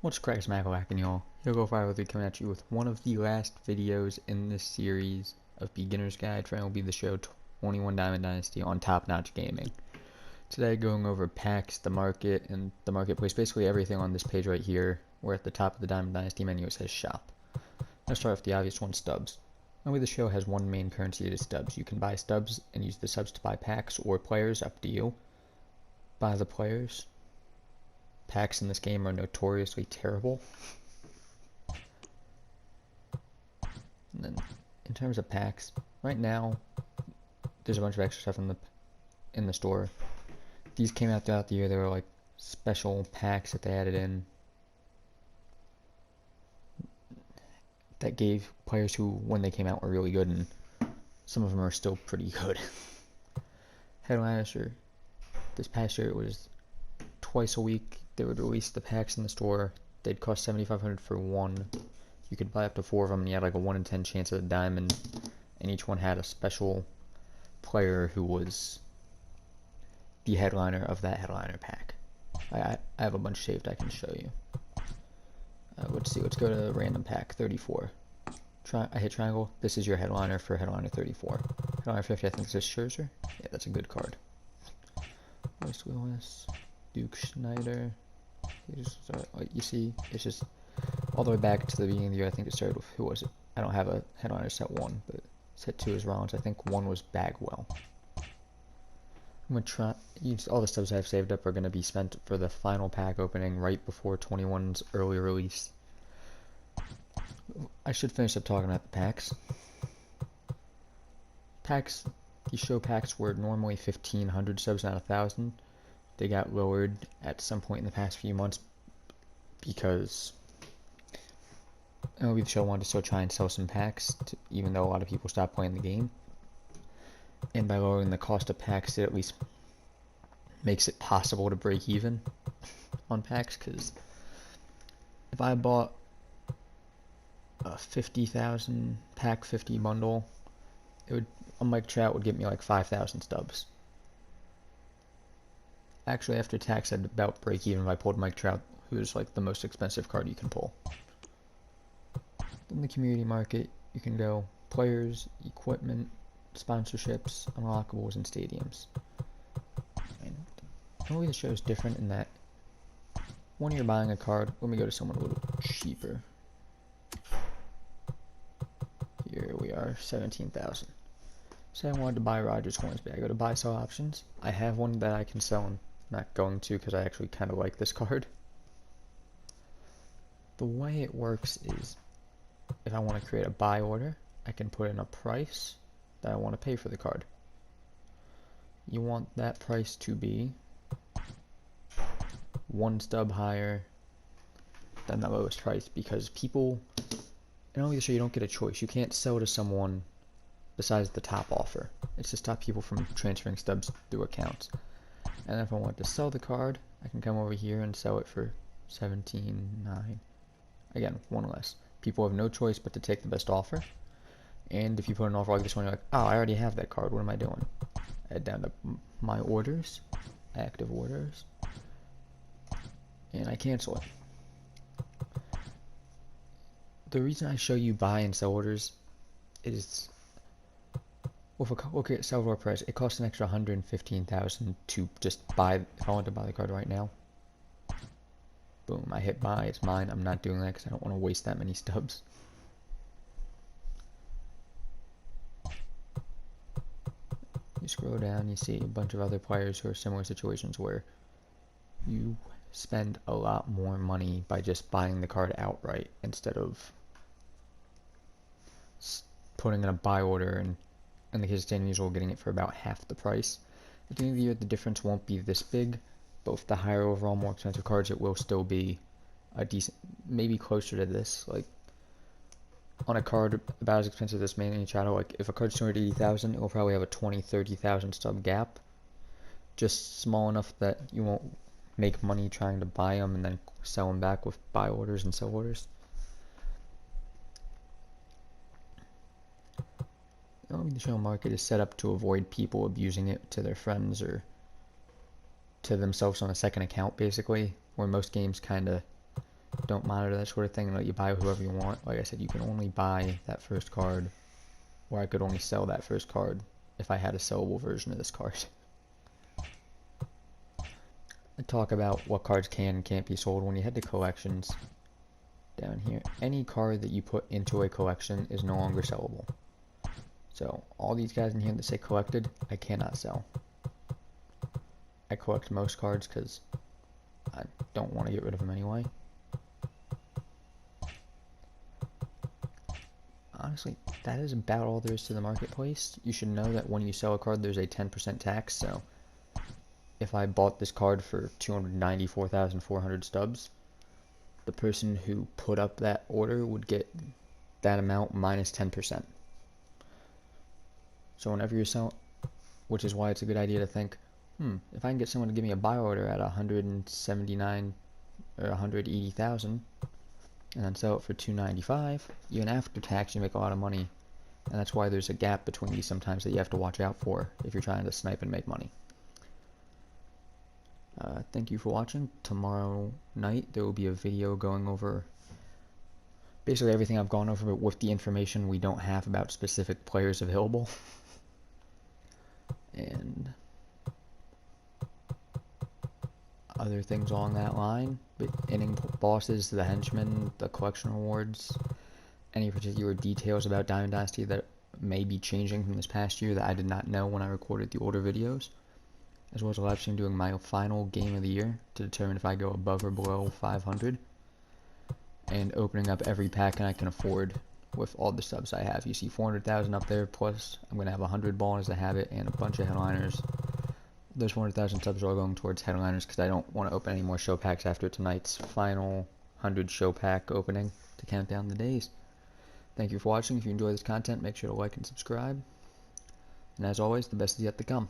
What's crack smackalackin', y'all? Here go 503 coming at you with one of the last videos in this series of Beginner's Guide for MLB The Show 21 Diamond Dynasty on top-notch gaming. Today going over packs, the market, and the marketplace, basically everything on this page right here, where at the top of the Diamond Dynasty menu it says shop. Let's start with the obvious one, stubs. MLB The Show has one main currency, it is stubs. You can buy stubs and use the subs to buy packs or players, up to you. Buy the players. Packs in this game are notoriously terrible. And then, in terms of packs, right now, there's a bunch of extra stuff in the store. These came out throughout the year. They were like special packs that they added in that gave players who, when they came out, were really good, and some of them are still pretty good. Headliners are, this past year it was twice a week. They would release the packs in the store. They'd cost $7,500 for one. You could buy up to 4 of them, and you had like a 1 in 10 chance of a diamond. And each one had a special player who was the headliner of that headliner pack. I have a bunch saved I can show you. Let's see, let's go to random pack 34. I hit triangle. This is your headliner for headliner 34. Headliner 50, I think this is Scherzer. Yeah, that's a good card. Royce Willis, Duke Schneider. You see, it's just all the way back to the beginning of the year. I think it started with, who was it? I don't have a headliner set 1, but set 2 is Rollins. I think 1 was Bagwell. I'm going to try, all the stubs I've saved up are going to be spent for the final pack opening right before 21's early release. I should finish up talking about the packs. These show packs were normally 1,500 subs, not 1,000. They got lowered at some point in the past few months because MLB The Show wanted to still try and sell some packs, even though a lot of people stopped playing the game. And by lowering the cost of packs, it at least makes it possible to break even on packs, because if I bought a 50,000 pack 50 bundle, a Mike Trout would get me like 5,000 stubs. Actually, after tax, I'd about break even if I pulled Mike Trout, who is like the most expensive card you can pull. In the community market, you can go players, equipment, sponsorships, unlockables, and stadiums. And MLB The Show is different in that when you're buying a card, let me go to someone a little cheaper. Here we are, 17,000. Say I wanted to buy Rogers Hornsby. I go to buy sell options. I have one that I can sell, and I'm not going to because I actually kind of like this card. The way it works is, if I want to create a buy order, I can put in a price that I want to pay for the card. You want that price to be 1 stub higher than the lowest price, because people, and only to show you don't get a choice. You can't sell to someone besides the top offer. It's to stop people from transferring stubs through accounts. And if I want to sell the card, I can come over here and sell it for 17.9. Again, 1 less. People have no choice but to take the best offer. And if you put an offer like this one, you're like, oh, I already have that card, what am I doing? Add down to my orders, active orders, and I cancel it. The reason I show you buy and sell orders is, well, look at Salvador Perez, it costs an extra 115,000 to just buy. If I want to buy the card right now, boom, I hit buy, it's mine. I'm not doing that because I don't want to waste that many stubs. You scroll down, you see a bunch of other players who are similar situations where you spend a lot more money by just buying the card outright instead of putting in a buy order, and in the case of standard usual, getting it for about half the price. At the end of the year, the difference won't be this big, but with the higher overall, more expensive cards, it will still be a decent, maybe closer to this. Like, on a card about as expensive as this Manny Machado, like if a card's 280,000, it will probably have a 20-30,000 stub gap, just small enough that you won't make money trying to buy them and then sell them back with buy orders and sell orders. The show market is set up to avoid people abusing it to their friends or to themselves on a second account, basically, where most games kind of don't monitor that sort of thing and let you buy whoever you want. Like I said, you can only buy that first card, or I could only sell that first card if I had a sellable version of this card. I talk about what cards can and can't be sold. When you head to collections, down here, any card that you put into a collection is no longer sellable. So all these guys in here that say collected, I cannot sell. I collect most cards because I don't want to get rid of them anyway. Honestly, that is about all there is to the marketplace. You should know that when you sell a card, there's a 10% tax, so if I bought this card for 294,400 stubs, the person who put up that order would get that amount minus 10%. So whenever you're selling, which is why it's a good idea to think, if I can get someone to give me a buy order at 179 or 180,000 and then sell it for 295, even after tax you make a lot of money. And that's why there's a gap between these sometimes that you have to watch out for if you're trying to snipe and make money. Thank you for watching. Tomorrow night there will be a video going over basically everything I've gone over, but with the information we don't have about specific players available. And other things along that line, but inning bosses, the henchmen, the collection rewards, any particular details about Diamond Dynasty that may be changing from this past year that I did not know when I recorded the older videos, as well as a live stream doing my final game of the year to determine if I go above or below 500, and opening up every pack I can afford with all the subs I have. You see 400,000 up there, plus I'm going to have 100 ball as a habit and a bunch of headliners. Those 400,000 subs are all going towards headliners because I don't want to open any more show packs after tonight's final 100 show pack opening to count down the days. Thank you for watching. If you enjoy this content, make sure to like and subscribe. And as always, the best is yet to come.